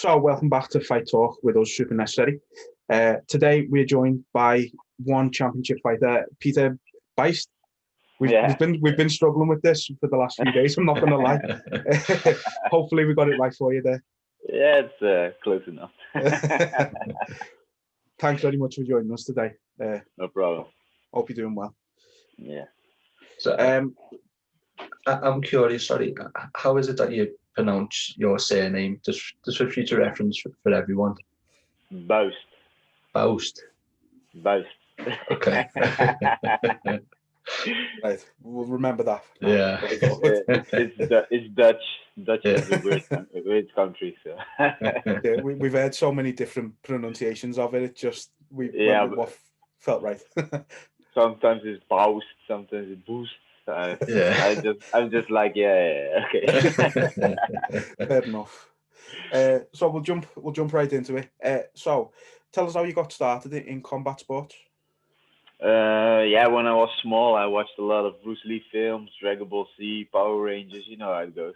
So, welcome back to Fight Talk with us, Super Necessary. Today, we're joined by one championship fighter, Pieter Buist. We've been struggling with this for the last few days. I'm not going to lie. Hopefully, we got it right for you there. Yeah, it's close enough. Thanks very much for joining us today. No problem. Hope you're doing well. Yeah. So, I'm curious. Sorry, how is it that you pronounce your surname? Just for future reference for everyone. Buist. Buist. Okay. Right, we'll remember that. Yeah. It's Dutch. Dutch is a weird country. So. Yeah, we've heard so many different pronunciations of it. It just went with what felt right. Sometimes it's Buist, sometimes it's Boost. I'm just like okay. Fair enough. So we'll jump right into it. So tell us how you got started in combat sports. When I was small, I watched a lot of Bruce Lee films, Dragon Ball Z, Power Rangers. You know how it goes.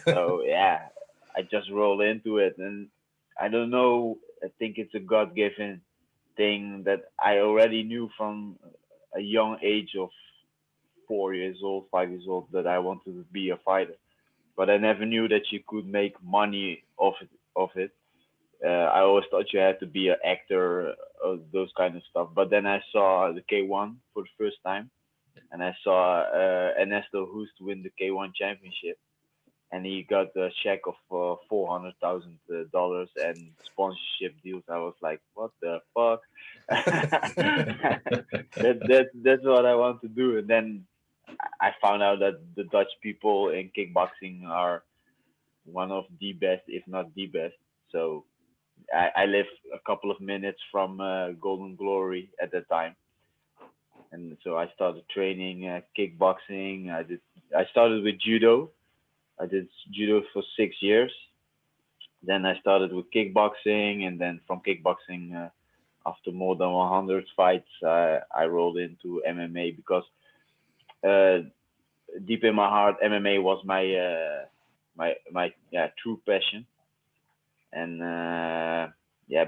So I just rolled into it, and I don't know. I think it's a God-given thing that I already knew from a young age of 4 years old, 5 years old, that I wanted to be a fighter. But I never knew that you could make money off it. I always thought you had to be an actor, those kind of stuff. But then I saw the K1 for the first time, and I saw Ernesto Hoost win the K1 championship, and he got a check of $400,000 and sponsorship deals. I was like, what the fuck? That's what I want to do. And then I found out that the Dutch people in kickboxing are one of the best, if not the best. So I live a couple of minutes from Golden Glory at that time, and so I started training kickboxing. I started with judo. I did judo for 6 years. Then I started with kickboxing, and then from kickboxing, after more than 100 fights, I rolled into MMA because deep in my heart, MMA was my true passion. And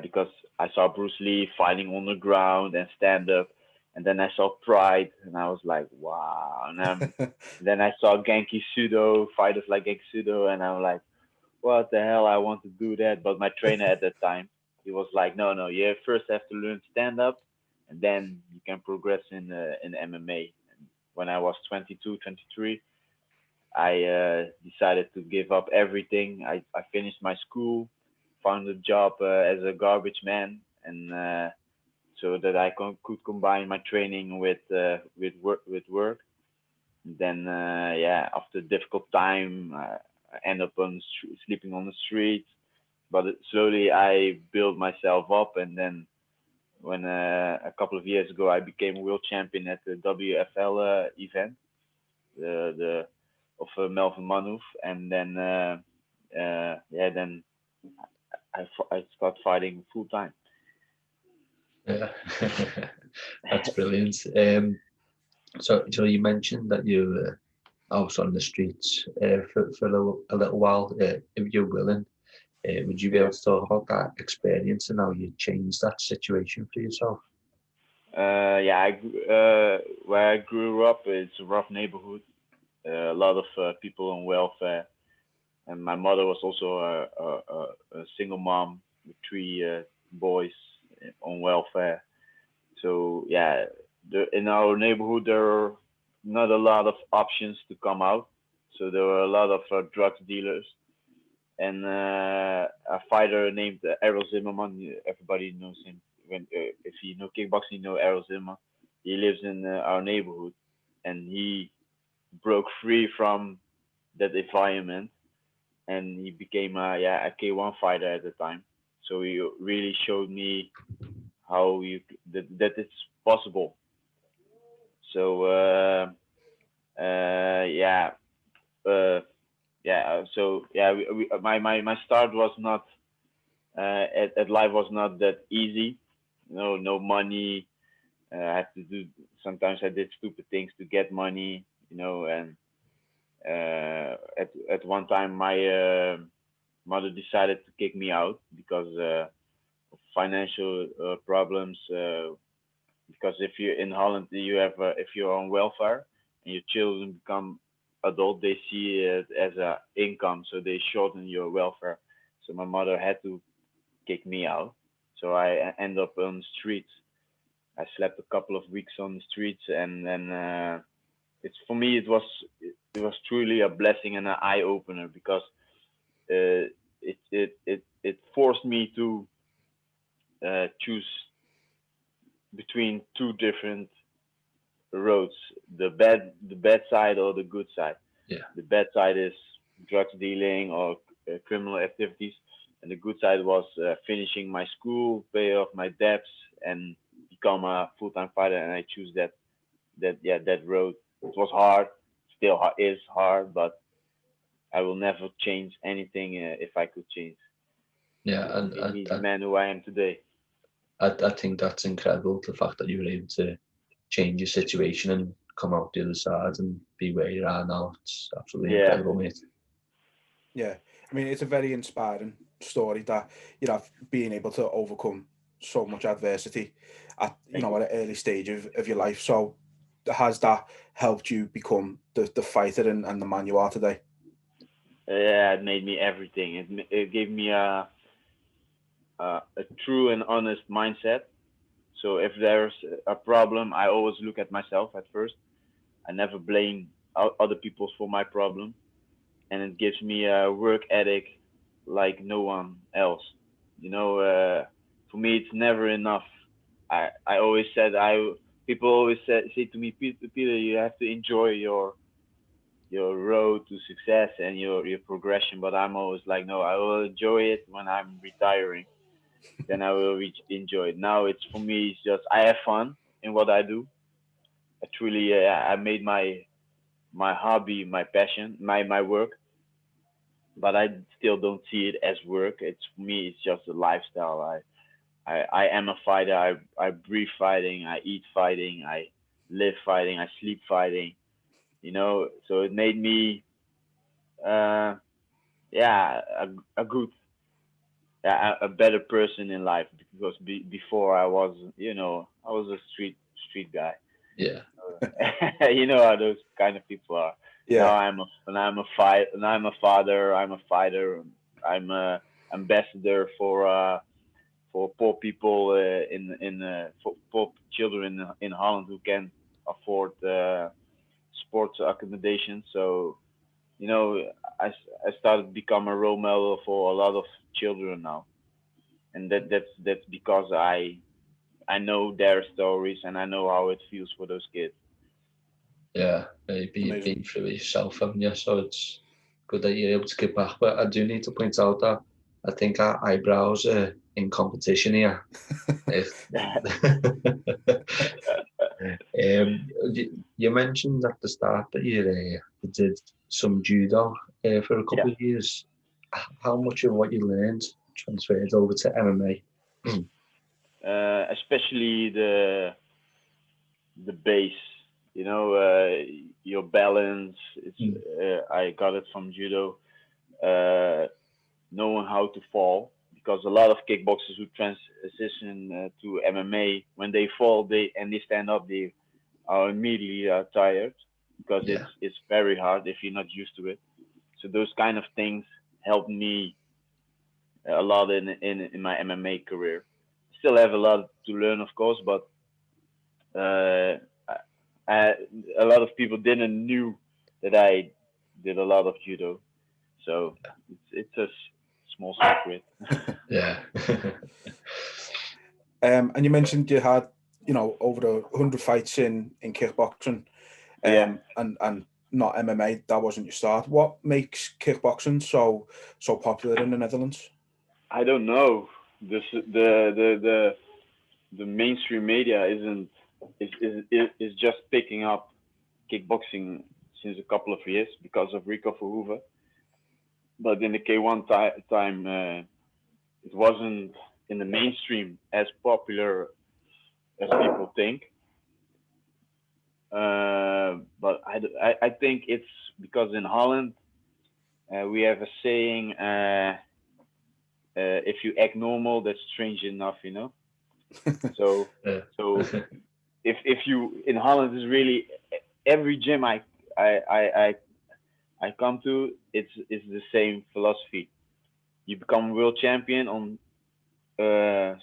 because I saw Bruce Lee fighting on the ground and stand up, and then I saw Pride, and I was like, wow. And then I saw Genki Sudo, fighters like Genki Sudo, and I'm like, what the hell? I want to do that. But my trainer at that time, he was like, no, you first have to learn stand up, and then you can progress in MMA. And when I was 22, 23, I decided to give up everything. I finished my school, found a job as a garbage man, and so that I could combine my training with work. And then after a difficult time, I ended up sleeping on the street. But slowly I built myself up, and then when a couple of years ago I became world champion at the WFL event, the of Melvin Manhoef, and then then I start fighting full time. Yeah, that's brilliant. So you mentioned that you were out on the streets for a little while. If you're willing, would you be able to talk about that experience and how you changed that situation for yourself? Where I grew up, it's a rough neighborhood. A lot of people on welfare, and my mother was also a single mom with 3 boys on welfare. So in our neighborhood there are not a lot of options to come out. So there were a lot of drugs dealers, and a fighter named Errol Zimmerman. Everybody knows him. If you know kickboxing, you know Errol Zimmerman. He lives in our neighborhood, and he broke free from that environment, and he became a K1 fighter at the time. So he really showed me how that it's possible. So my start was not at life was not that easy. No money. I had to do. Sometimes I did stupid things to get money. And at one time mother decided to kick me out because of financial problems. Because if you're in Holland, you have if you're on welfare and your children become adult, they see it as a income, so they shorten your welfare. So my mother had to kick me out. So I end up on the streets. I slept a couple of weeks on the streets, and then it's for me it was truly a blessing and an eye opener because it forced me to choose between two different roads, the bad side or the good side. Yeah. The bad side is drugs dealing or criminal activities, and the good side was finishing my school, pay off my debts, and become a full-time fighter. And I choose that road. It was hard, still is hard, but I will never change anything if I could change. Yeah, It and made me the man who I am today. I think that's incredible. The fact that you were able to change your situation and come out the other side and be where you are now. It's absolutely Yeah, incredible, mate. Yeah, I mean, it's a very inspiring story that being able to overcome so much adversity at thank at you. an early stage of your life. So has that helped you become the fighter and the man you are today? Yeah, it made me everything. It gave me a true and honest mindset. So if there's a problem, I always look at myself at first. I never blame other people for my problem, and it gives me a work ethic like no one else. You know, for me, it's never enough. I always said people always say to me, Peter, you have to enjoy your road to success and your progression. But I'm always like, no, I will enjoy it when I'm retiring. Then I will enjoy it. Now it's for me. It's just I have fun in what I do. I truly, I made my hobby my passion, my work. But I still don't see it as work. It's for me. It's just a lifestyle. I am a fighter. I breathe fighting. I eat fighting. I live fighting. I sleep fighting. So it made me, uh, yeah, a good, a better person in life because before I was, I was a street guy. Yeah, You know how those kind of people are. Now Yeah, I'm a father. I'm a fighter. I'm a ambassador for poor people for poor children in Holland who can afford sports accommodation. So I started to become a role model for a lot of children now, and that's because I know their stories and I know how it feels for those kids. yeah. You've amazing. been through it yourself, haven't you? So it's good that you're able to give back. But I do need to point out that I think our eyebrows are in competition here. If you mentioned at the start that you did some judo for a Yeah. couple of years. How much of what you learned transferred over to MMA? Especially the base, your balance. It's Mm. I got it from judo. Uh, Knowing how to fall because a lot of kickboxers who transition to MMA, when they fall, they stand up, they are immediately tired because Yeah, it's very hard if you're not used to it. So those kind of things helped me a lot in my MMA career. Still have a lot to learn, of course, but uh, I, a lot of people didn't knew that I did a lot of judo. So it's a small secret. yeah, And you mentioned you had over 100 fights in kickboxing, Yeah, and not MMA. That wasn't your start. What makes kickboxing so popular in the Netherlands? I don't know. The mainstream media isn't is just picking up kickboxing since a couple of years because of Rico Verhoeven. But in the K1 time, it wasn't in the mainstream as popular as people think. But I think it's because in Holland we have a saying. if you act normal, that's strange enough, So Yeah. so if you in Holland is really every gym I I I, I come to, it's the same philosophy. You become world champion on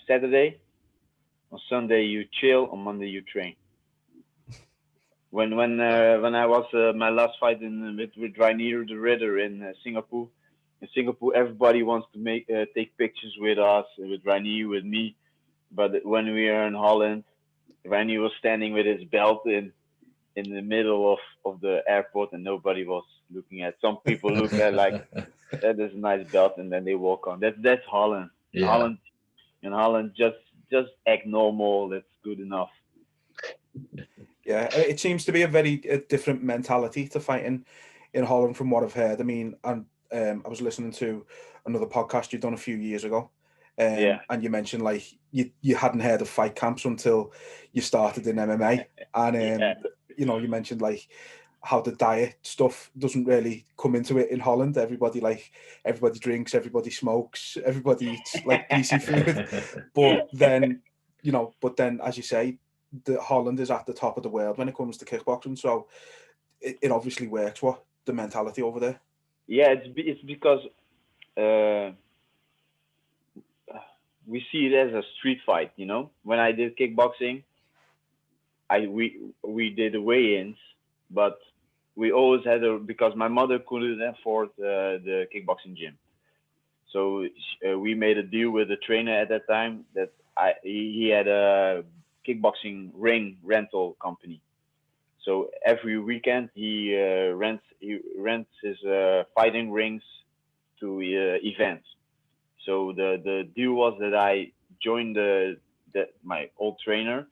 Saturday. On Sunday you chill. On Monday you train. When I was my last fight with Rainier the Ritter in Singapore. In Singapore, everybody wants to make take pictures with us, with Rainier, with me. But when we are in Holland, Rainier was standing with his belt in the middle of the airport, and nobody was looking at. Some people look at like that is a nice belt, and then they walk on. That's Holland. In Yeah. Holland, just act normal. That's good enough. Yeah, it seems to be a very different mentality to fighting in Holland from what I've heard. I mean, and I was listening to another podcast you've done a few years ago, Yeah. and you mentioned like you hadn't heard of fight camps until you started in MMA, and Yeah. you mentioned like how the diet stuff doesn't really come into it in Holland. Everybody drinks, everybody smokes, everybody eats like greasy food, but then as you say, the Holland is at the top of the world when it comes to kickboxing, so it obviously works. What the mentality over there? Yeah, it's because uh, we see it as a street fight. When I did kickboxing, we did the weigh-ins, but we always had because my mother couldn't afford the kickboxing gym, so we made a deal with the trainer at that time that he had a kickboxing ring rental company. So every weekend he rents his fighting rings to events. So the deal was that I joined my old trainer,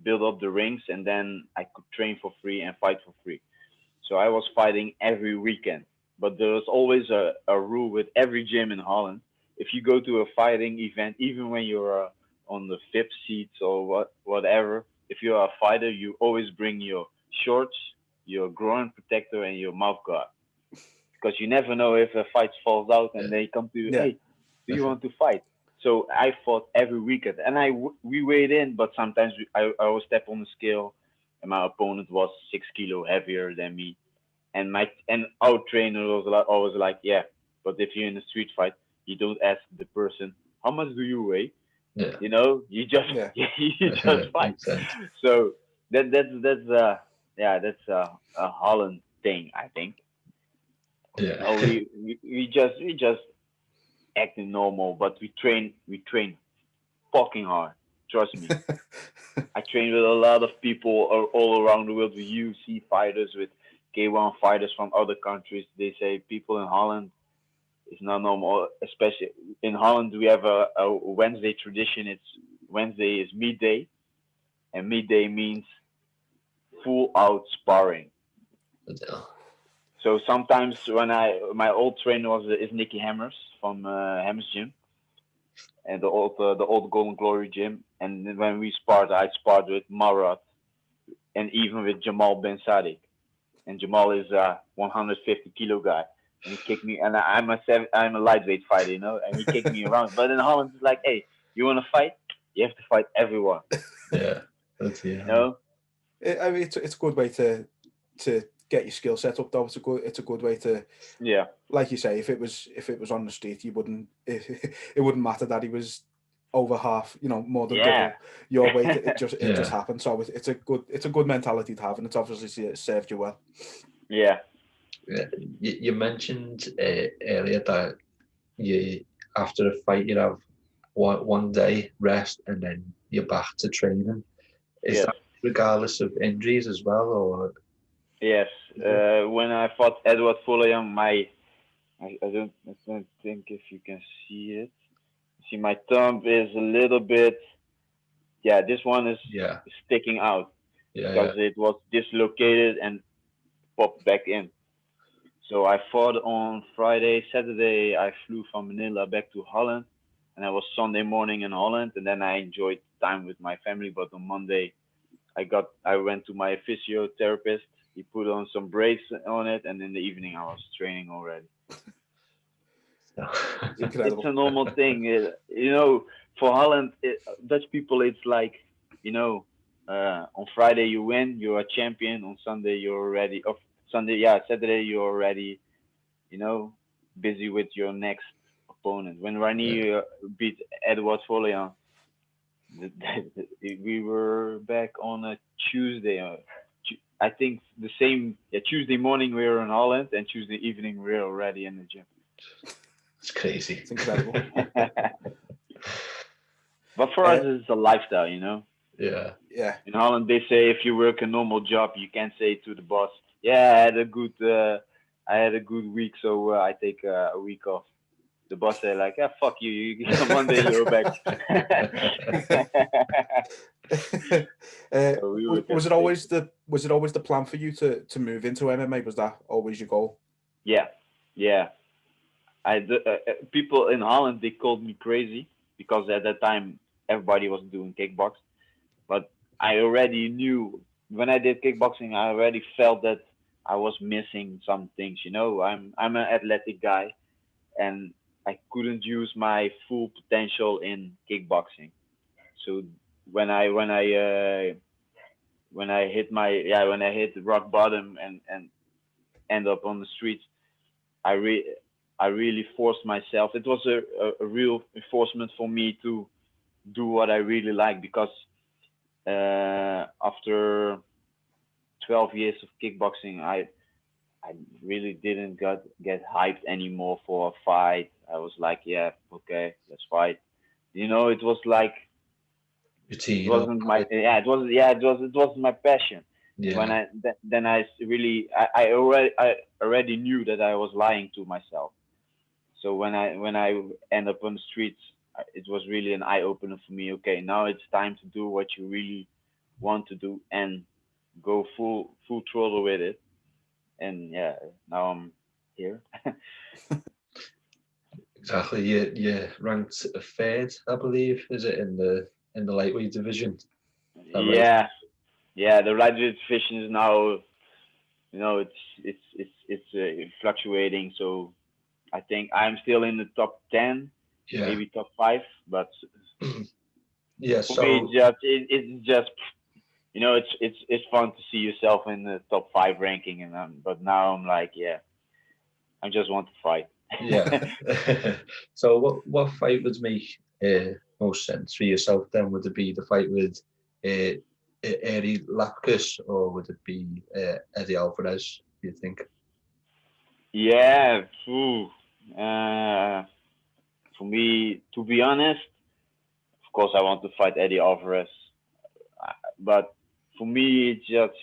build up the rings, and then I could train for free and fight for free. So I was fighting every weekend. But there was always a rule with every gym in Holland. If you go to a fighting event, even when you're on the VIP seats or whatever, if you're a fighter, you always bring your shorts, your groin protector, and your mouth guard. Because you never know if a fight falls out and they come to you, Yeah, hey, do you want to fight? So I fought every weekend, and we weighed in, but sometimes I would step on the scale, and my opponent was 6 kilo heavier than me, and our trainer was always like, yeah, but if you're in a street fight, you don't ask the person how much do you weigh. Yeah. You just yeah, you just fight. Makes sense. So that's a Holland thing, I think. Yeah. We just acting normal, but we train fucking hard. Trust me. I train with a lot of people all around the world, with UFC fighters, with K1 fighters from other countries. They say people in Holland is not normal, especially in Holland. We have a Wednesday tradition. It's Wednesday is meat day, and meat day means full out sparring. So sometimes when my old trainer is Nicky Hammers from Hammers Gym, and the old Golden Glory Gym. And then when we sparred, I sparred with Marat and even with Jamal Ben Sadiq. And Jamal is a 150 kilo guy, and he kicked me. And I'm a lightweight fighter, and he kicked me around. But in Holland, it's like, hey, you want to fight? You have to fight everyone. Yeah. That's You know? I mean, it's a good way to get your skill set up, though. It's a good way to, Yeah. like you say, if it was on the street, you wouldn't it wouldn't matter that he was over half, more than Yeah. double your weight. It just Yeah. happened. So it's a good mentality to have, and it's obviously served you well. Yeah. Yeah. You mentioned earlier that you after a fight you have one day rest and then you're back to training. Is Yes. that regardless of injuries as well, or? Yes. When I fought Edward Fulham, I don't think if you can see it. See, my thumb is a little bit. Yeah, this one is Yeah. sticking out Yeah. because it was dislocated and popped back in. So I fought on Friday. Saturday, I flew from Manila back to Holland, and I was Sunday morning in Holland, and then I enjoyed time with my family. But on Monday, I went to my physiotherapist. He put on some brace on it, and in the evening I was training already. It's a normal thing. For Holland, Dutch people, it's like, on Friday you win, you're a champion. On Sunday you're already, Saturday you're already, busy with your next opponent. When Rani beat Edward Follian, we were back on a Tuesday. I think the same. Tuesday morning we were in Holland, and Tuesday evening we were already in the gym. It's crazy. It's incredible. But for us, it's a lifestyle, Yeah. Yeah. In Holland, they say if you work a normal job, you can't say to the boss, "Yeah, I had a good week, so I take a week off." The boss say like, "Yeah, fuck you. You Monday you're back." Was it always the plan for you to move into MMA? Was that always your goal? Yeah. People in Holland, they called me crazy because at that time everybody was doing kickbox, but I already knew when I did kickboxing, I already felt that I was missing some things. I'm an athletic guy, and I couldn't use my full potential in kickboxing. So when I hit rock bottom and end up on the streets, I really forced myself. It was a real enforcement for me to do what I really like, because after 12 years of kickboxing, I really didn't get hyped anymore for a fight. I was like, yeah, okay, let's fight. It was like, it wasn't my it was my passion. Yeah. When I already knew that I was lying to myself. So when I end up on the streets, it was really an eye opener for me. Okay, now it's time to do what you really want to do and go full throttle with it. And now I'm here. Exactly. You ranked third, I believe. Is it in the lightweight division? Yeah, right? Yeah. The lightweight division is now, it's fluctuating. So I think I'm still in the top 10, maybe top 5, but yeah. For me, it's just it's fun to see yourself in the top 5 ranking, but now I'm like, I just want to fight. Yeah. So what fight would make most sense for yourself then? Would it be the fight with Eri Lapkus, or would it be Eddie Alvarez, do you think? Yeah. For me, to be honest, of course I want to fight Eddie Alvarez, but for me it's just,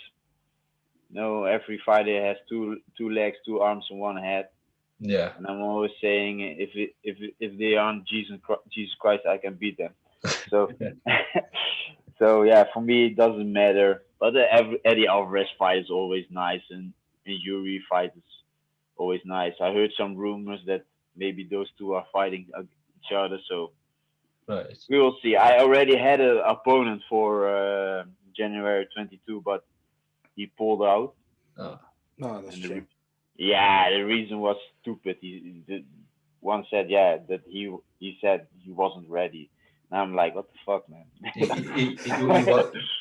every fighter has two legs, 2 arms, and 1 head. Yeah. And I'm always saying, if they aren't Jesus Christ, I can beat them. So so yeah, for me it doesn't matter. But the Eddie Alvarez fight is always nice, and Yuri fight is always nice. I heard some rumors that maybe those two are fighting each other, so right. We will see. I already had an opponent for January 22, but he pulled out. Oh. No, that's true. Yeah, the reason was stupid. One said, that he said he wasn't ready. And I'm like, what the fuck, man?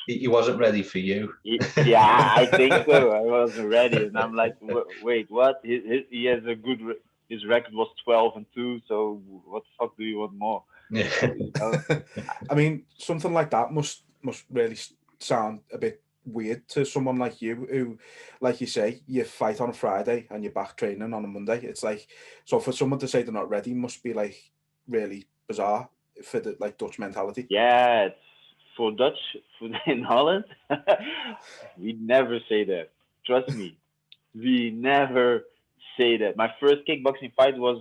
He wasn't ready for you. I think so. I wasn't ready, and I'm like, wait, what? He has a good. His record was 12-2. So what the fuck do you want more? I mean, something like that must really sound a bit weird to someone like you, who, like you say, you fight on a Friday and you're back training on a Monday. It's like, so for someone to say they're not ready must be like really bizarre for the Dutch mentality. Yeah, it's for in Holland, we never say that. Trust me, we never say that. My first kickboxing fight was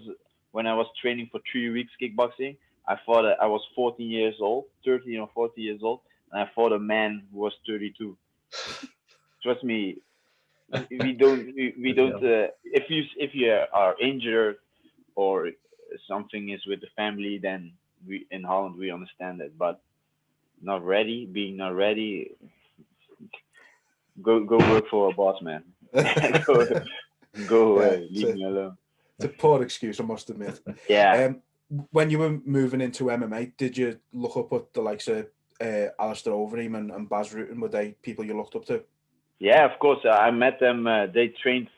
when I was training for 3 weeks kickboxing. I fought. I was 14 years old, 13 or 14 years old, and I fought a man who was 32. Trust me, we don't. If you are injured or something is with the family, then we in Holland we understand it. But being not ready, go work for a boss, man. Go away, leave me alone. It's a poor excuse, I must admit. Yeah. When you were moving into MMA, did you look up at the likes of Alistair Overeem and Baz Rutten? Were they people you looked up to? Yeah, of course. I met them. They trained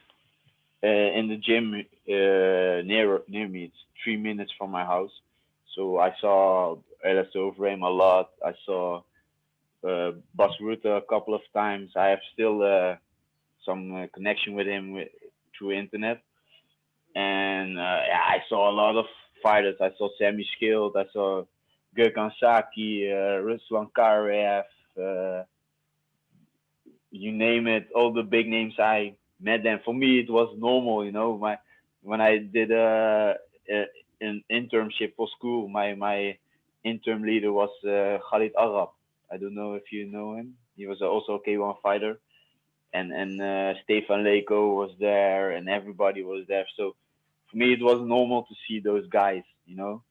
in the gym near me. It's 3 minutes from my house. So I saw Alistair Overeem a lot. I saw Bas Rutte a couple of times. I have still some connection with him through internet. And yeah, I saw a lot of fighters. I saw Sammy Skilled. I saw Gökhan Saki, Ruslan Karev, you name it, all the big names. I met them. For me, it was normal, you know. When I did an internship for school, my interim leader was Khalid Arab. I don't know if you know him. He was also a K1 fighter, and Stefan Leko was there, and everybody was there. So for me, it was normal to see those guys, you know.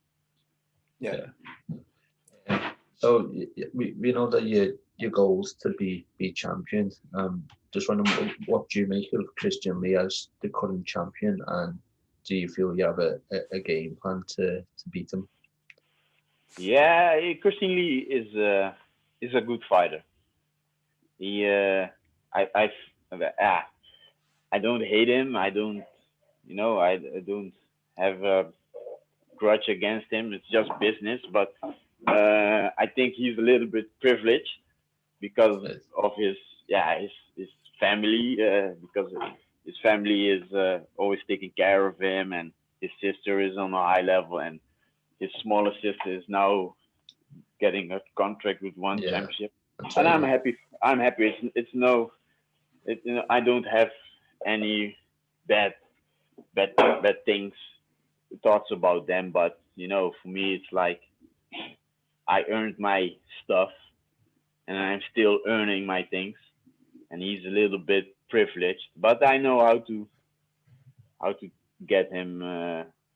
Yeah. So we know that your goal is to be champion. Just wondering, what do you make of Christian Lee as the current champion, and do you feel you have a game plan to beat him? Yeah, Christian Lee is a good fighter. He I don't hate him. I don't, you know, I don't have a grudge against him. It's just business. But I think he's a little bit privileged because of his family. Because his family is always taking care of him, and his sister is on a high level, and his smaller sister is now getting a contract with one championship. And I'm happy. I'm happy. It's no, you know, I don't have any bad things, thoughts about them. But you know, for me, it's like I earned my stuff, and I'm still earning my things. And he's a little bit privileged, but I know how to get him.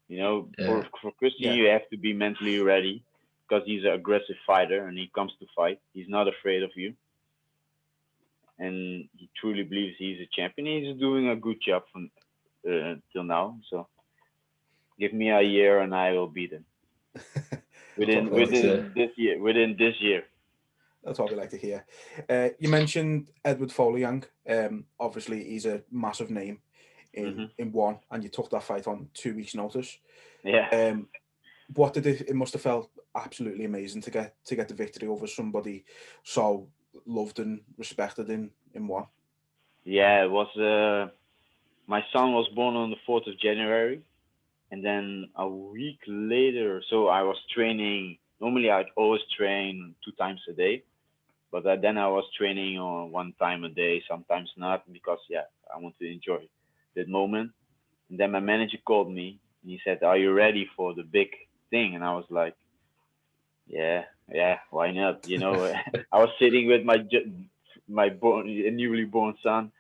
You know, for Christian, you have to be mentally ready because he's an aggressive fighter, and he comes to fight. He's not afraid of you, and he truly believes he's a champion. He's doing a good job from till now. So give me a year, and I will beat him within this year. Within this year. That's what we like to hear. You mentioned Edward Foleyang. Obviously, he's a massive name in one, and you took that fight on 2 weeks' notice. Yeah. What did it must have felt absolutely amazing to get the victory over somebody so loved and respected in one. Yeah, it was. My son was born on the 4th of January, and then a week later. So I was training. Normally, I'd always train 2 times a day, but then I was training on 1 time a day, sometimes not, because I want to enjoy that moment. And then my manager called me, and he said, "Are you ready for the big thing?" And I was like, "Yeah, why not?" You know, I was sitting with my newly born son,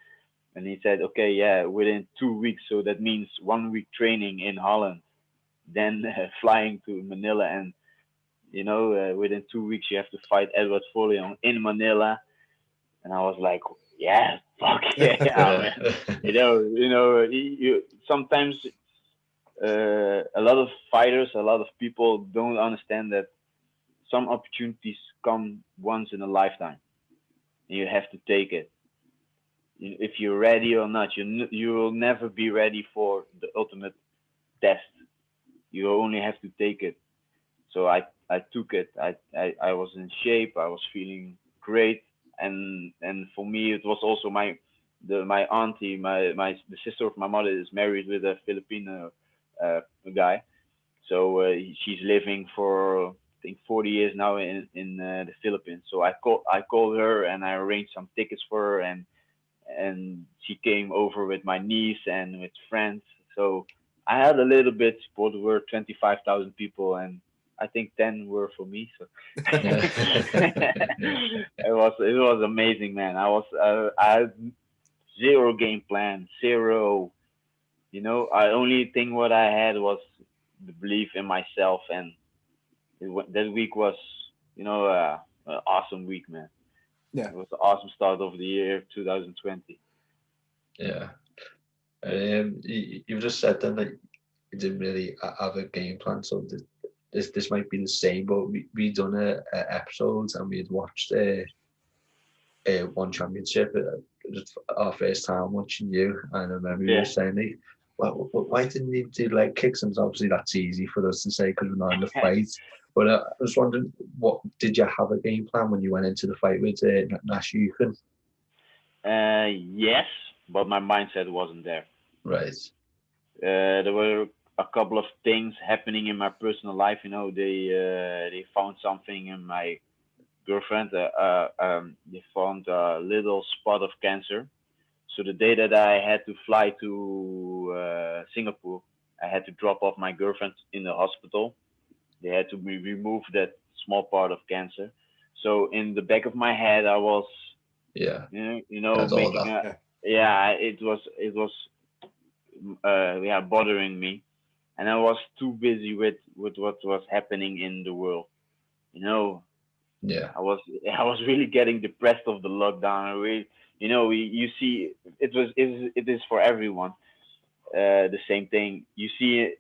and he said, "Okay, yeah, within 2 weeks. So that means 1 week training in Holland, then flying to Manila, and you know, within 2 weeks you have to fight Edward Foleyang in Manila." And I was like, "Yeah, fuck yeah, man." You sometimes a lot of fighters, a lot of people don't understand that some opportunities come once in a lifetime, and you have to take it. If you're ready or not, you will never be ready for the ultimate test. You only have to take it. So I took it. I was in shape. I was feeling great, and for me it was also my auntie, the sister of my mother is married with a Filipino guy. So she's living for I think 40 years now in the Philippines. So I called her, and I arranged some tickets for her, and she came over with my niece and with friends. So I had a little bit support. We were 25,000 people, and I think 10 were for me. So it was amazing, man. I had zero game plan, zero. You know, I only thing what I had was the belief in myself, and that week was, you know, an awesome week, man. Yeah, it was an awesome start of the year 2020. Yeah. You just said then that you didn't really have a game plan. So this might be the same, but we done a episodes and we had watched one championship. Our first time watching you, and I remember you were saying, like, well, why didn't you do like kicks? And obviously that's easy for us to say because we're not in the fight. But I was wondering, what did you have a game plan when you went into the fight with Nastyukhin? Yes, but my mindset wasn't there. Right. There were a couple of things happening in my personal life. You know, they found something in my girlfriend. They found a little spot of cancer. So the day that I had to fly to Singapore, I had to drop off my girlfriend in the hospital. They had to remove that small part of cancer. So in the back of my head, I was, making it was bothering me, and I was too busy with what was happening in the world. You know, Yeah. I was really getting depressed of the lockdown. You see, it is for everyone the same thing. You see it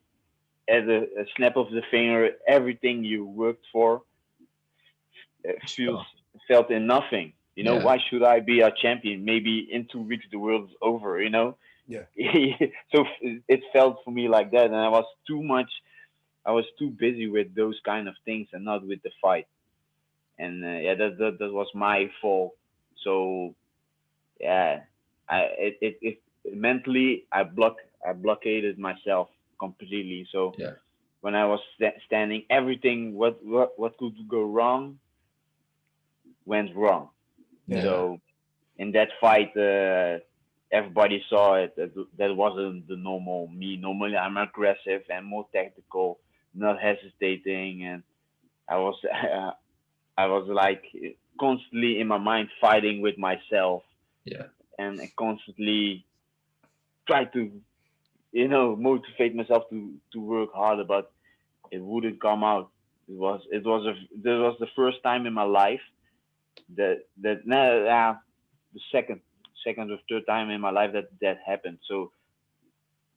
as a snap of the finger. Everything you worked for feels felt in nothing. Why should I be a champion? Maybe in 2 weeks the world's over. Yeah. So it felt for me like that, and I was too busy with those kind of things and not with the fight. And that was my fault. So yeah, it mentally I blockaded myself completely. So when I was standing, everything what could go wrong went wrong. Yeah. So in that fight, everybody saw it. That wasn't the normal me. Normally, I'm aggressive and more tactical, not hesitating, and I was I was like constantly in my mind fighting with myself. Yeah. And I constantly try to motivate myself to work harder, but it wouldn't come out. This was the first time in my life that no, the second or third time in my life that happened. So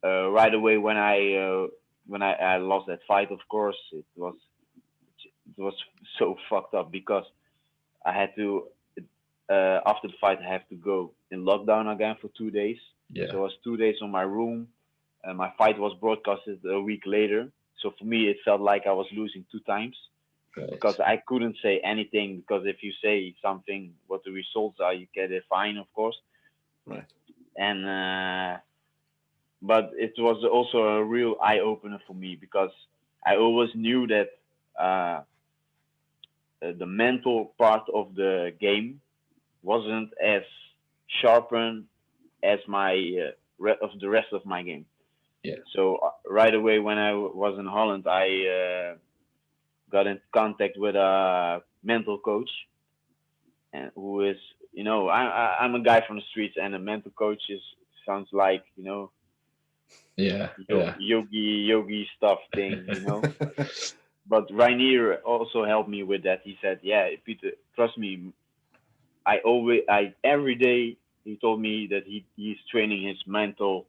right away when I lost that fight, of course it was so fucked up because I had to after the fight I have to go in lockdown again for 2 days. Yeah. So I was 2 days on my room. My fight was broadcasted a week later. So for me, it felt like I was losing 2 times because I couldn't say anything. Because if you say something, what the results are, you get a fine, of course. Right. And but it was also a real eye opener for me because I always knew that the mental part of the game wasn't as sharpened as my of the rest of my game. Yeah. So right away when I was in Holland, I got in contact with a mental coach, and who is I'm a guy from the streets, and a mental coach sounds like yogi stuff thing. But Rainier also helped me with that. He said, "Yeah, Peter, trust me. I every day he told me that he's training his mental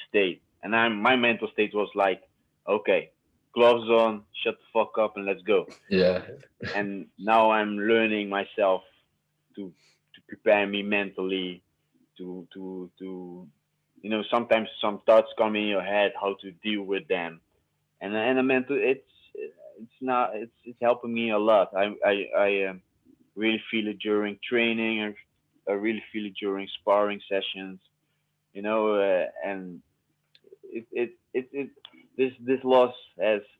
state, and my mental state was like, okay, gloves on, shut the fuck up, and let's go." Yeah. And now I'm learning myself to prepare me mentally to sometimes some thoughts come in your head, how to deal with them, and the mental it's helping me a lot. I really feel it during training. I really feel it during sparring sessions. And it this loss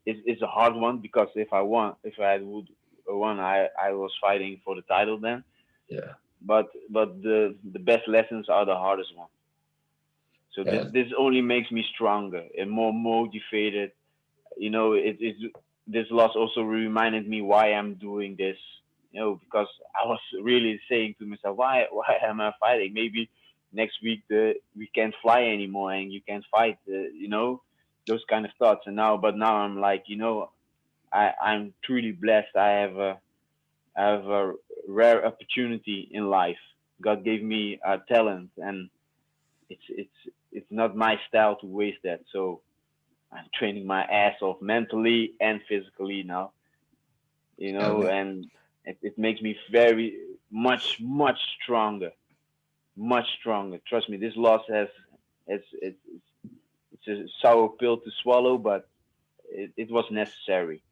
is a hard one because if I would won, I was fighting for the title then. Yeah. But the best lessons are the hardest one. So this only makes me stronger and more motivated. This loss also reminded me why I'm doing this. Because I was really saying to myself, why am I fighting? Maybe next week we can't fly anymore and you can't fight. Those kind of thoughts. But now I'm like, I'm truly blessed. I have a rare opportunity in life. God gave me a talent, and it's not my style to waste that. So I'm training my ass off mentally and physically now. And it makes me very much stronger, much stronger. Trust me, this loss it's a sour pill to swallow, but it was necessary.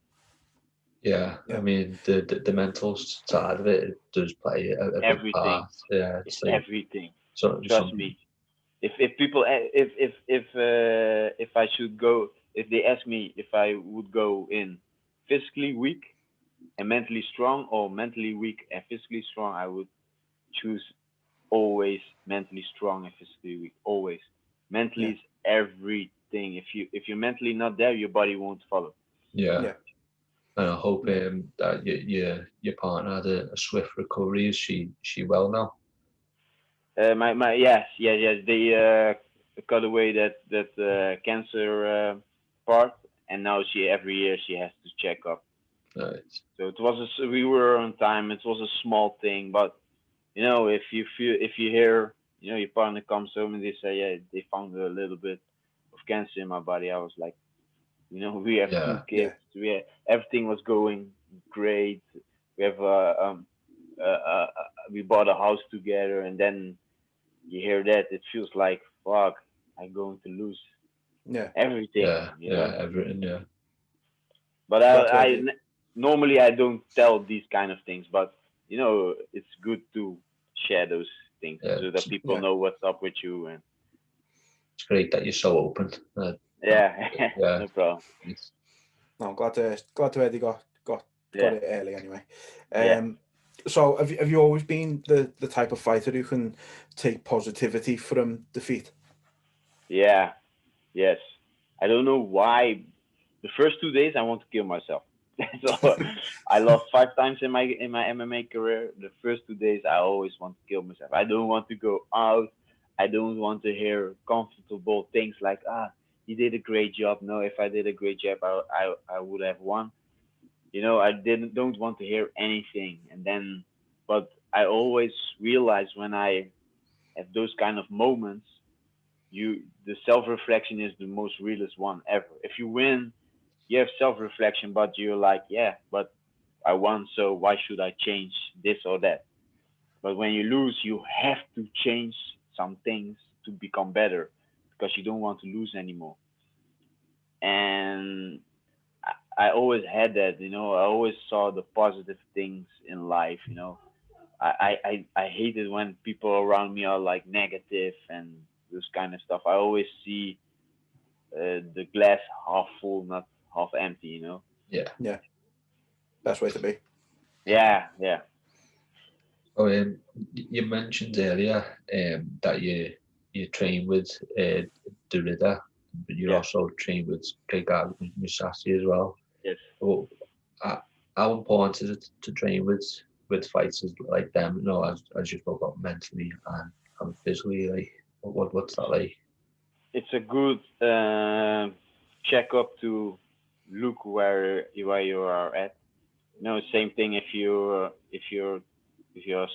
Yeah, I mean the mental side of it does play a big Everything. part. Yeah, It's like everything. Trust some me. If people if I should go, if they ask me if I would go in physically weak and mentally strong, or mentally weak and physically strong, I would choose always mentally strong and physically weak. Always. Mentally is everything. If you're mentally not there, your body won't follow. yeah. And I hope that your partner had a swift recovery. Is she well now? My yes. They cut away that cancer part, and now every year she has to check up. Right. So we were on time. It was a small thing, but if you hear your partner comes home and they say, yeah, they found a little bit of cancer in my body, I was like, we have two kids. Everything was going great. We have we bought a house together, and then you hear that, it feels like, fuck, I'm going to lose everything. Everything. Yeah. But normally I don't tell these kind of things, but it's good to share those things so that people know what's up with you. And it's great that you're so open. No problem. No, I'm glad to hear they got it early anyway. So have you always been the type of fighter who can take positivity from defeat? Yeah. Yes. I don't know why. The first 2 days I want to kill myself. So I lost 5 times in my MMA career. The first 2 days I always want to kill myself. I don't want to go out. I don't want to hear comfortable things like, you did a great job. No, if I did a great job, I would have won. I don't want to hear anything. And then, but I always realize when I have those kind of moments, the self-reflection is the most realest one ever. If you win, you have self-reflection, but you're like, yeah, but I won, so why should I change this or that? But when you lose, you have to change some things to become better because you don't want to lose anymore. And I always had that. I always saw the positive things in life. I hate it when people around me are like negative and this kind of stuff. I always see the glass half full, not half empty. Yeah. Best way to be. Yeah. Oh, you mentioned earlier that you train with Derrida, but you also train with Gegard Musashi as well. Yes. So, how important is it to train with fighters like them? As you spoke about mentally and physically, like what's that like? It's a good checkup to look where you are at. Same thing if you're a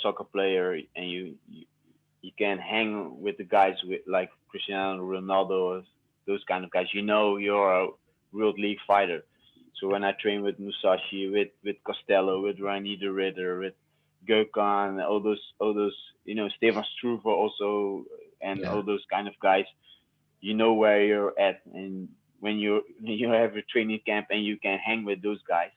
soccer player and you can hang with the guys with like Cristiano Ronaldo, those kind of guys. You're a world league fighter. So when I train with Musashi, with Costello, with Rani the Ritter, with Gökhan, all those Stefan Struve also, and all those kind of guys, where you're at. And when you have a training camp and you can hang with those guys,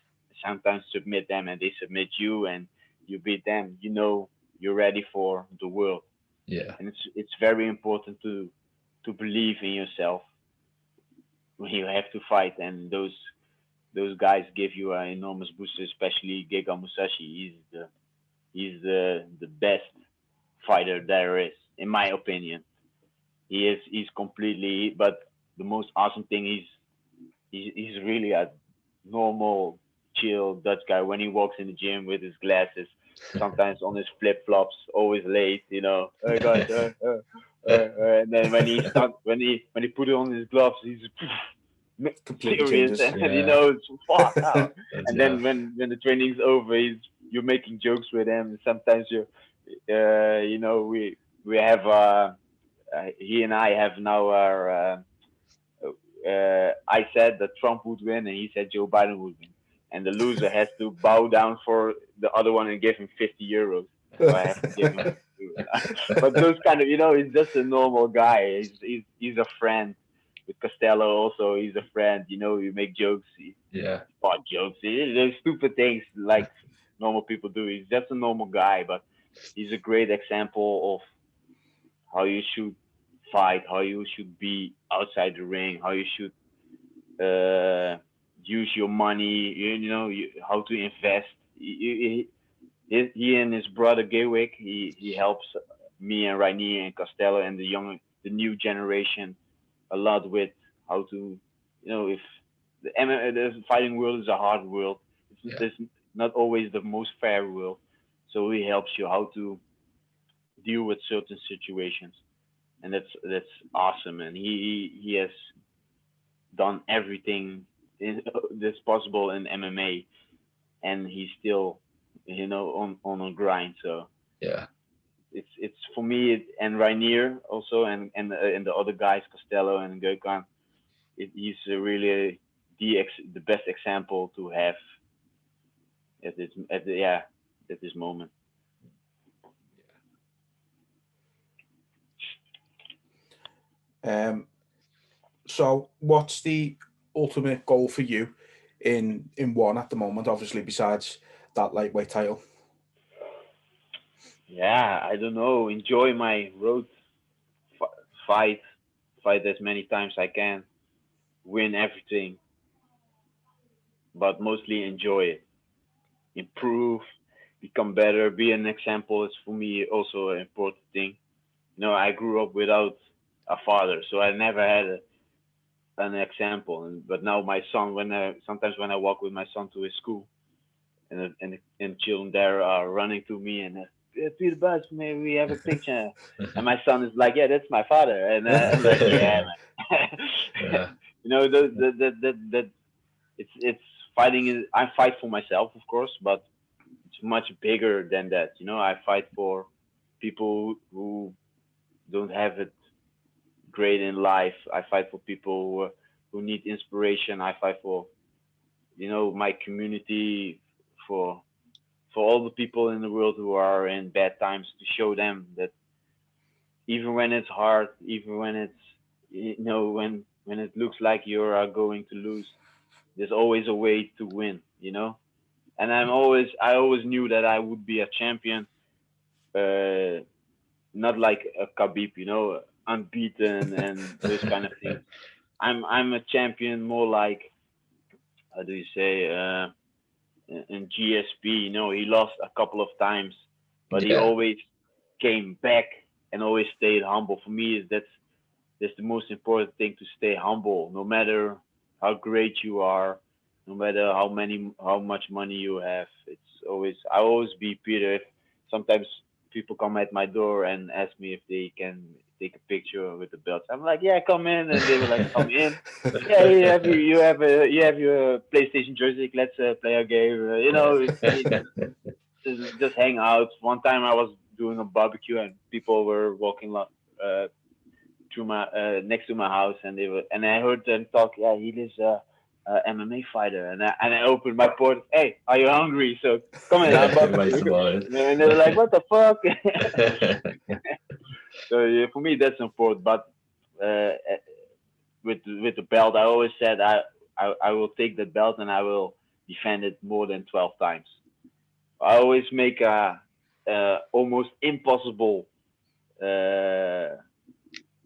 sometimes submit them and they submit you and you beat them, you're ready for the world. Yeah. And it's very important to believe in yourself when you have to fight, and those guys give you an enormous boost, especially Giga Musashi. He's the best fighter there is, in my opinion. He's completely, but the most awesome thing he's really a normal, chill Dutch guy. When he walks in the gym with his glasses, sometimes on his flip flops, always late. Hey guys, and then when he put it on his gloves, he's Completely serious, changes. and it's fuck out. And then when the training's over, you're making jokes with him. Sometimes we have he and I have now our I said that Trump would win, and he said Joe Biden would win, and the loser has to bow down for the other one and give him 50 euros. So I have to give him. But those kind of, he's just a normal guy. He's a friend. With Costello also, he's a friend. You make jokes, spot jokes. There's stupid things like normal people do. He's just a normal guy, but he's a great example of how you should fight, how you should be outside the ring, how you should use your money. How to invest. He and his brother Gawick, he helps me and Rainier and Costello and the new generation a lot with how to, if the fighting world is a hard world. It's not always the most fair world. So he helps you how to deal with certain situations, and that's awesome. And he has done everything that's possible in MMA, and he's still, on a grind. So it's for me and Rainier also, and the other guys, Costello and Gökhan. He's really the best example to have at this moment. So what's the ultimate goal for you in one at the moment, obviously, besides that lightweight title? Yeah, I don't know. Enjoy my road fight as many times I can, win everything, but mostly enjoy it, improve, become better, be an example. Is for me also an important thing. I grew up without a father, so I never had an example. But now my son, sometimes when I walk with my son to his school, and children there are running to me and Pieter Buist, may we have a picture? And my son is like, yeah, that's my father, and I'm like, yeah, man. That it's fighting. I fight for myself, of course, but it's much bigger than that. I fight for people who don't have it great in life. I fight for people who need inspiration. I fight for, my community, for all the people in the world who are in bad times, to show them that even when it's hard, even when it's, when it looks like you are going to lose, there's always a way to win. And I always knew that I would be a champion, not like a Khabib, unbeaten and those kind of things. I'm a champion more like, how do you say, in GSP, he lost a couple of times, but he always came back and always stayed humble. For me, that's the most important thing, to stay humble, no matter how great you are, no matter how much money you have. I always be Peter. If sometimes people come at my door and ask me if they can take a picture with the belt, I'm like, yeah, come in, and they were like, come in. Yeah, you have your PlayStation joystick. Let's play a game. Just hang out. One time I was doing a barbecue and people were walking through my next to my house, and I heard them talk. Yeah, he is a MMA fighter, and I opened my port. Hey, are you hungry? So come in, I'm barbecue. And they were like, what the fuck? So for me that's important. But with the belt, I always said I will take the belt and I will defend it more than 12 times. I always make a almost impossible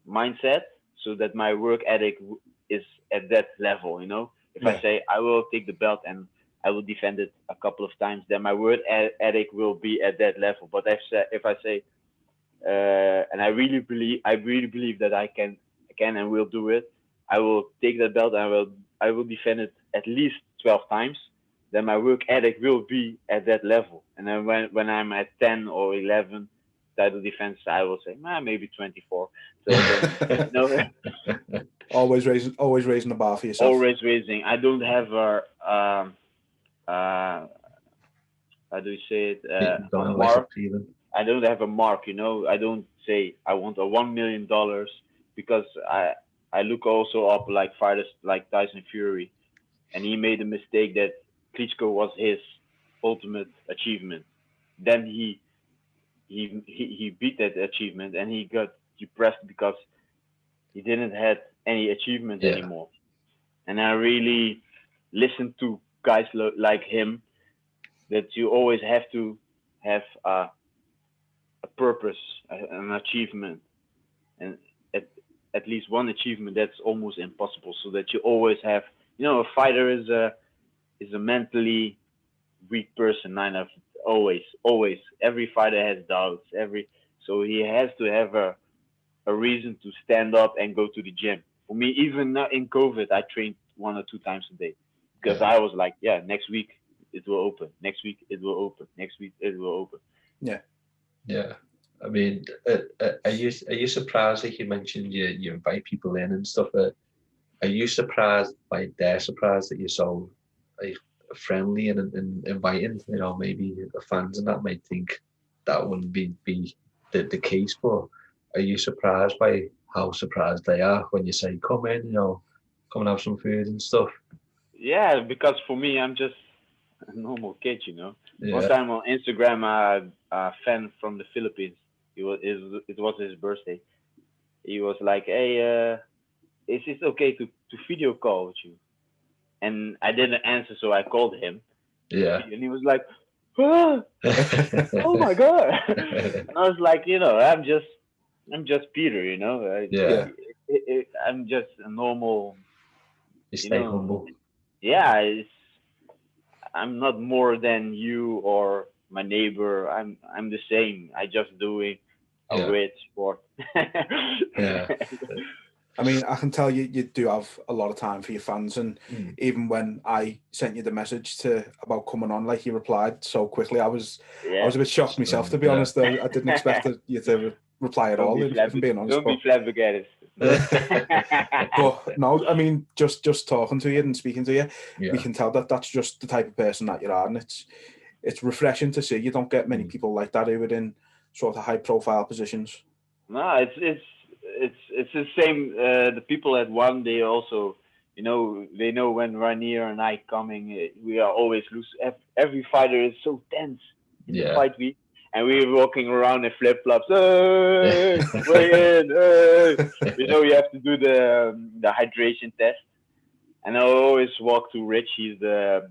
mindset, so that my work ethic is at that level. If I say I will take the belt and I will defend it a couple of times, then my work ethic will be at that level. But if I say, and I really believe that I can and will do it, I will take that belt and I will defend it at least 12 times. Then my work ethic will be at that level. And then when I'm at 10 or 11 title defense, I will say, maybe 24. So always raising the bar for yourself. Always raising. I don't have how do you say it? A mark. I don't have a mark. I don't say I want a $1 million, because I look also up like fighters like Tyson Fury, and he made a mistake that Klitschko was his ultimate achievement. Then he beat that achievement, and he got depressed because he didn't have any achievement Yeah. anymore. And I really listen to guys like him, that you always have to have a purpose, an achievement, and at, at least one achievement that's almost impossible. So that you always have, a fighter is a mentally weak person. Always. Every fighter has doubts. So he has to have a reason to stand up and go to the gym. For me, even in COVID, I trained 1 or 2 times a day because Yeah. I was like, yeah, next week it will open. Next week it will open. Next week it will open. Yeah. Yeah. I mean, are you surprised? Like you mentioned, you invite people in and stuff. Are you surprised by their surprise that you're so like friendly and inviting? Maybe the fans and that might think that wouldn't be the case, but are you surprised by how surprised they are when you say come in, come and have some food and stuff? Yeah, because for me, I'm just a normal kid. One Yeah. time on Instagram, a fan from the Philippines. It was his birthday. He was like, "Hey, is it okay to video call with you?" And I didn't answer, so I called him, Yeah. and he was like, "Ah, oh my god!" And I was like, I'm just Peter. Yeah. I'm just a normal, You you stay know. humble. Yeah, I'm not more than you or my neighbor. I'm the same. I just doing a Yeah. weird sport. Yeah. I mean, I can tell you do have a lot of time for your fans, and even when I sent you the message about coming on, like you replied so quickly, I was a bit shocked myself, to be honest. I didn't expect you to reply at all. If I'm being honest, Don't be flabbergasted. but no, I mean, just talking to you and speaking to you, Yeah. we can tell that that's just the type of person that you are, and it's refreshing to see. You don't get many people like that who are in sort of high profile positions. No, it's the same. The people at one, they also, they know when Ranier and I coming, we are always loose. Every fighter is so tense in the fight week, and we're walking around in flip flops. Hey, weigh in. Hey. You have to do the hydration test. And I always walk to Rich. He's the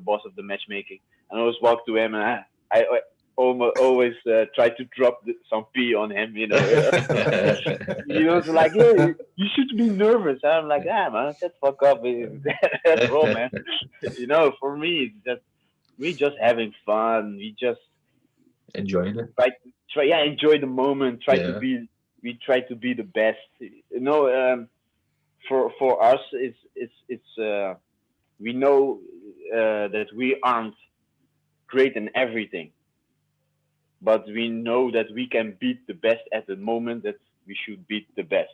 boss of the matchmaking. And I always walk to him, and I always try to drop some pee on him. He was like, "Yeah, you should be nervous." And I'm like, "Ah, man, shut the fuck up." That's all, man. For me, it's just we just having fun. We just enjoying it. Enjoy the moment. We try to be the best. For us, it's we know that we aren't great in everything, but we know that we can beat the best at the moment that we should beat the best.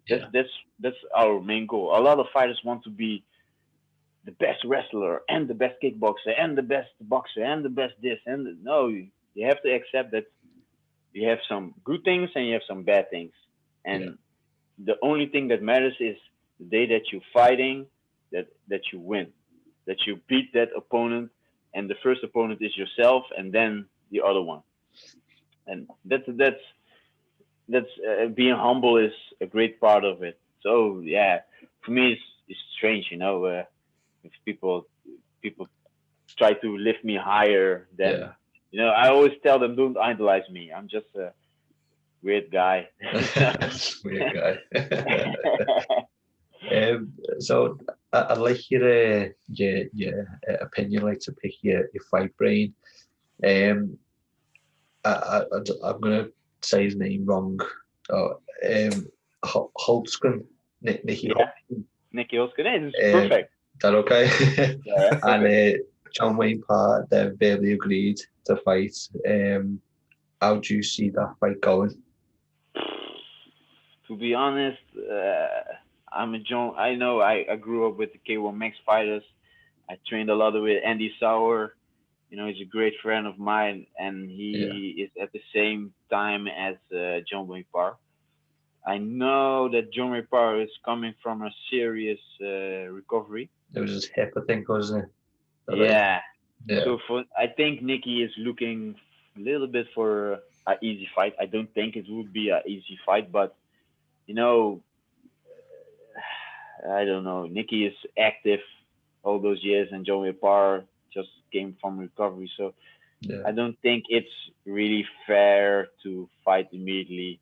That's our main goal. A lot of fighters want to be the best wrestler and the best kickboxer and the best boxer and the best this no. You have to accept that you have some good things and you have some bad things, and the only thing that matters is the day that you're fighting, that you win, that you beat that opponent, and the first opponent is yourself, and then the other one. And that's being humble is a great part of it. So yeah, for me it's strange, if people try to lift me higher than I always tell them, don't idolize me. I'm just a weird guy. Weird guy. So I'd like your opinion, like to pick your fight brain. I'm gonna say his name wrong. Holtzgren, Nicky Holtzgren. Nicky Holtzgren, it's perfect. Is that okay? Yeah, and John Wayne Parr, they've verbally agreed to fight. How do you see that fight going? To be honest, I'm a John. I know I grew up with the K1 Max fighters. I trained a lot with Andy Sauer. He's a great friend of mine, and he is at the same time as John Wayne Parr. I know that John Repar is coming from a serious recovery. It was his hip, I think, wasn't it? Yeah. Yeah. So I think Nicky is looking a little bit for an easy fight. I don't think it would be an easy fight, but you know, I don't know. Nicky is active all those years, and Joey Parr just came from recovery. So Yeah. I don't think it's really fair to fight immediately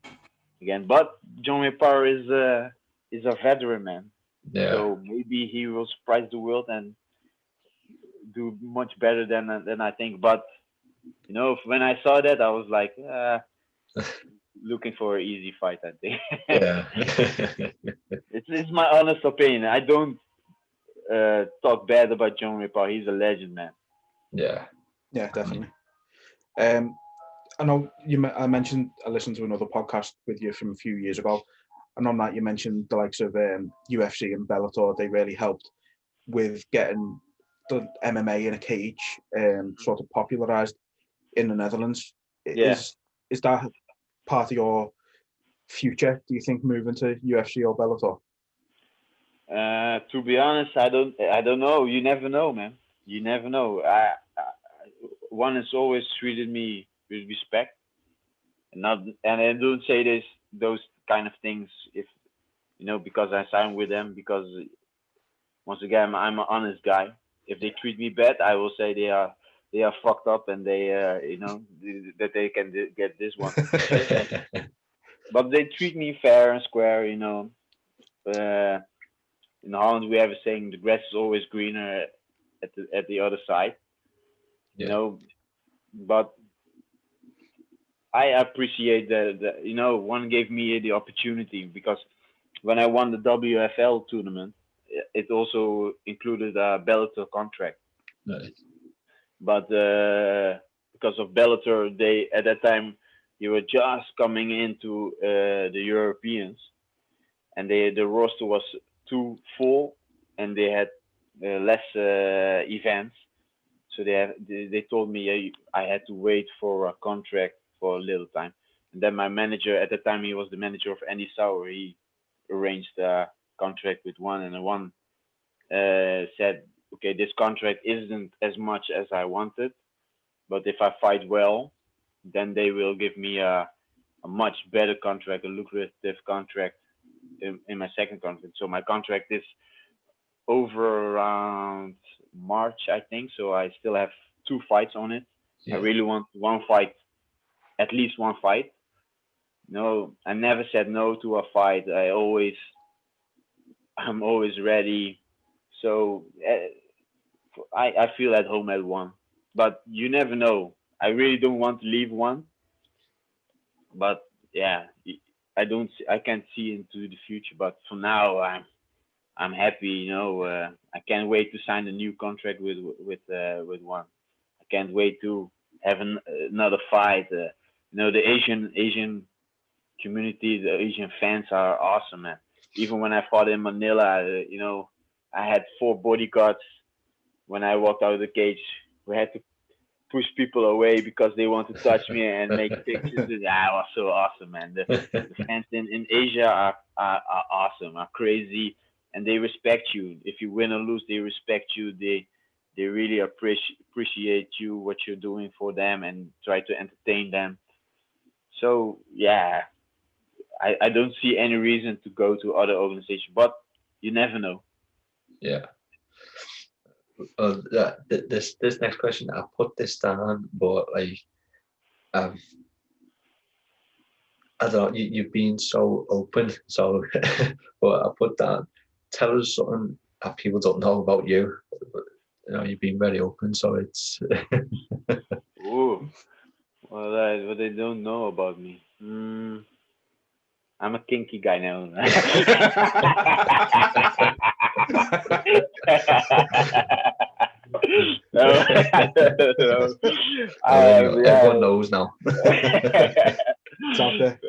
again. But Joey Parr is a veteran man, Yeah. so maybe he will surprise the world and do much better than I think. But you know, when I saw that, I was like, looking for an easy fight. I think Yeah. it's my honest opinion. I don't talk bad about John Ripper. He's a legend, man. Yeah. Yeah, definitely. I know I mentioned I listened to another podcast with you from a few years ago, and on that you mentioned the likes of UFC and Bellator. They really helped with getting the MMA in a cage sort of popularized in the Netherlands. Yeah. Is that part of your future? Do you think moving to UFC or Bellator? To be honest, I don't know. You never know, man. You never know. One has always treated me with respect, and not, and I don't say those kind of things if you know because I signed with them. Because once again, I'm an honest guy. If they treat me bad, I will say they are fucked up and they you know that they can get this one. But they treat me fair and square. You know, in Holland we have a saying: the grass is always greener at the other side. You Yeah. know, but I appreciate that you know one gave me the opportunity because when I won the WFL tournament, it also included a Bellator contract. Right. But because of Bellator, they at that time you were just coming into the Europeans, and the roster was too full, and they had less events. So they told me I had to wait for a contract for a little time. And then my manager at the time he was the manager of Andy Sauer. He arranged a contract with one, and one said, okay, this contract isn't as much as I wanted, but if I fight well, then they will give me a much better contract, a lucrative contract in my second contract. So my contract is over around March, I think. So I still have two fights on it. I Yeah. really want one fight, at least one fight. No, I never said no to a fight. I'm always ready. So I feel at home at one, but you never know. I really don't want to leave one, but yeah, I can't see into the future. But for now, I'm happy. You know, I can't wait to sign a new contract with one. I can't wait to have another fight. You know, the Asian community, the Asian fans are awesome, man. Even when I fought in Manila, you know, I had four bodyguards when I walked out of the cage. We had to push people away because they want to touch me and make pictures. Yeah, it was so awesome, man. The fans in Asia are awesome, are crazy, and they respect you. If you win or lose, they respect you. They really appreciate you, what you're doing for them, and try to entertain them. So yeah, I don't see any reason to go to other organizations, but you never know. Yeah. This next question, I put this down, but like, um, I don't know, you've been so open, so but I put down, tell us something that people don't know about you. You know, you've been very open, so it's Ooh, well, what they don't know about me. I'm a kinky guy now. No, no. everyone knows now. It's out there.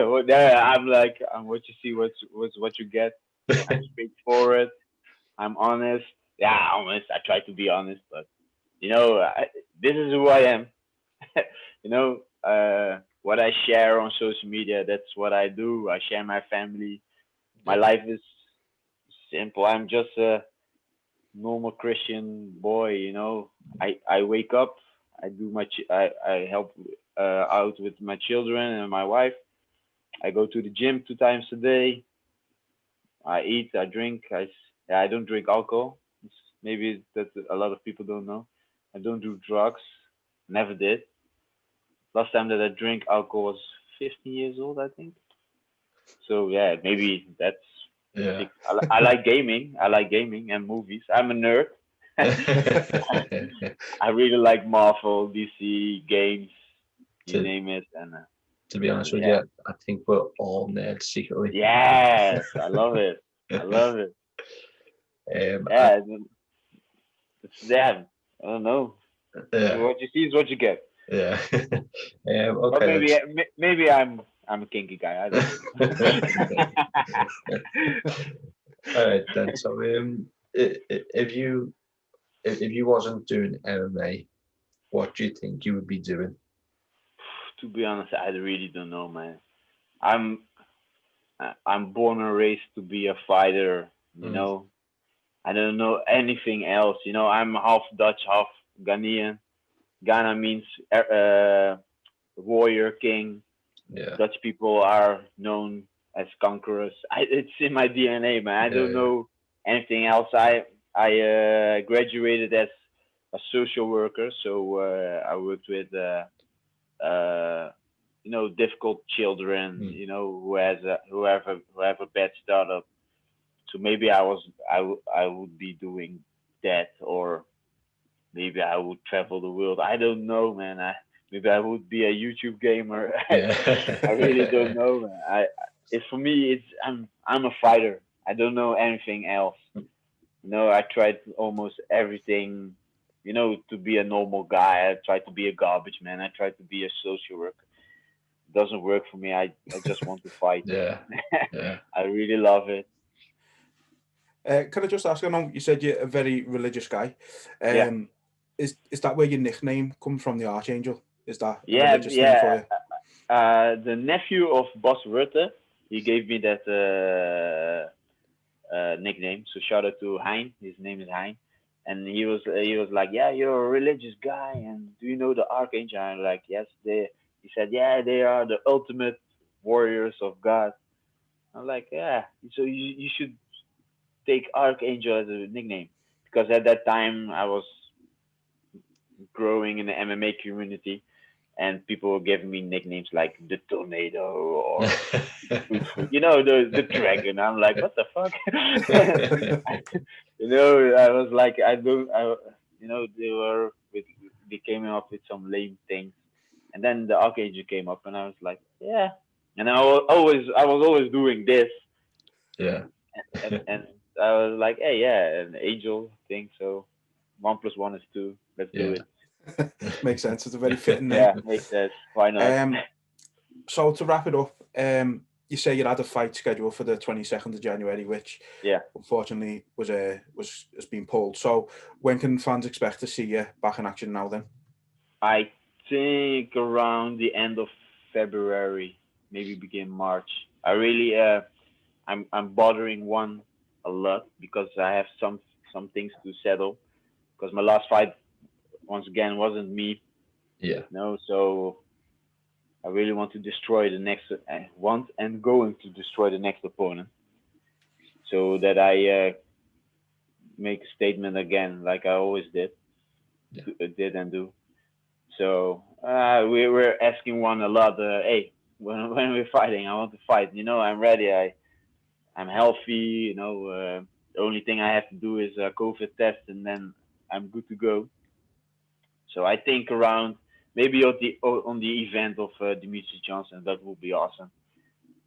Well, yeah, I'm like I'm what you see, what you get. I'm straightforward. I'm honest. Yeah, honest. I try to be honest, but you know, this is who I am. You know, what I share on social media. That's what I do. I share my family. My Yeah. life is simple. I'm just a normal Christian boy. I wake up. I do I help out with my children and my wife. I go to the gym 2 times a day. I eat. I drink. Yeah, I don't drink alcohol. Maybe that a lot of people don't know. I don't do drugs. Never did. Last time that I drank alcohol was 15 years old, I think. So yeah, maybe that's Yeah. I like gaming. I like gaming and movies. I'm a nerd. I really like Marvel, DC games, you to name it, and to be honest with yeah, you, I think we're all nerds secretly. yes, I love it. I love it. I, Yeah, it's that. I don't know. yeah, What you see is what you get. yeah. But Okay, maybe I'm a kinky guy. I don't know. all right then. So, if you wasn't doing MMA, what do you think you would be doing? To be honest, I really don't know, man. I'm I'm born and raised to be a fighter. You Mm, know, I don't know anything else. I'm half Dutch, half Ghanaian. Ghana means warrior, king. yeah, Dutch people are known as conquerors. It's in my DNA, man. I yeah, don't yeah, know anything else. I graduated as a social worker, so I worked with difficult children, mm, who have a bad startup. So maybe I would be doing that, or maybe I would travel the world. I don't know, man. Maybe I would be a YouTube gamer. I really don't yeah. know, man. It's for me. I'm a fighter. I don't know anything else. I tried almost everything. To be a normal guy. I tried to be a garbage man. I tried to be a social worker. It doesn't work for me. I just want to fight. Yeah, yeah, I really love it. Can I just ask? I know you said you're a very religious guy. Yeah, Is that where your nickname comes from, the Archangel? Is that a yeah, religious thing for yeah. you? The nephew of Bas Rutte, he gave me that nickname. So shout out to Hein. His name is Hein, and he was like, yeah, you're a religious guy, and do you know the Archangel? I'm like, yes, they. He said, yeah, they are the ultimate warriors of God. I'm like, yeah. So you should take Archangel as a nickname, because at that time I was growing in the MMA community, and people were giving me nicknames like the Tornado or the dragon. I'm like, what the fuck? I was like, I don't, I, they came up with some lame things, and then the Archangel came up, and I was like, yeah, and I was always doing this, yeah. and I was like, hey, yeah, an angel thing, so 1 + 1 is 2. Let's do Yeah. it. Makes sense. It's a very fitting name. Yeah, makes sense. Why not? So to wrap it up, you say you had a fight scheduled for the 22nd of January, which Yeah. unfortunately has been pulled. So when can fans expect to see you back in action now then? I think around the end of February, maybe begin March. I really I'm bothering one a lot because I have some things to settle. Because my last fight once again wasn't me, Yeah. so I really want to destroy the next want and going to destroy the next opponent, so that I make a statement again, like I always Yeah. did and do. So we were asking one a lot. Hey, when we're fighting, I want to fight. I'm ready. I'm healthy. The only thing I have to do is a COVID test, and then I'm good to go. So I think around maybe on the event of Dimitri Johnson, that would be awesome.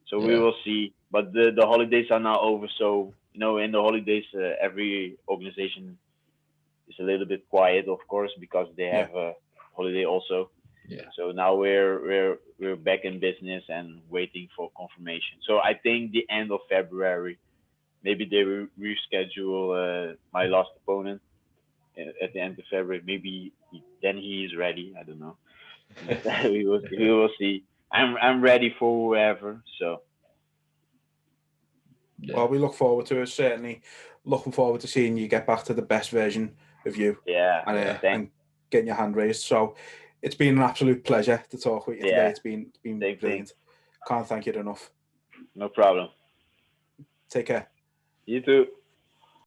So we Yeah. will see. But the holidays are now over. So in the holidays, every organization is a little bit quiet, of course, because they Yeah. have a holiday also. Yeah. So now we're back in business and waiting for confirmation. So I think the end of February, maybe they will reschedule my last opponent at the end of February. Maybe then he is ready. I don't know, but we will see. I'm ready for whoever. So. Yeah. Well, we look forward to it. Certainly, looking forward to seeing you get back to the best version of you. Yeah. And getting your hand raised. So, it's been an absolute pleasure to talk with you today. It's been brilliant. Thing. Can't thank you enough. No problem. Take care. You too.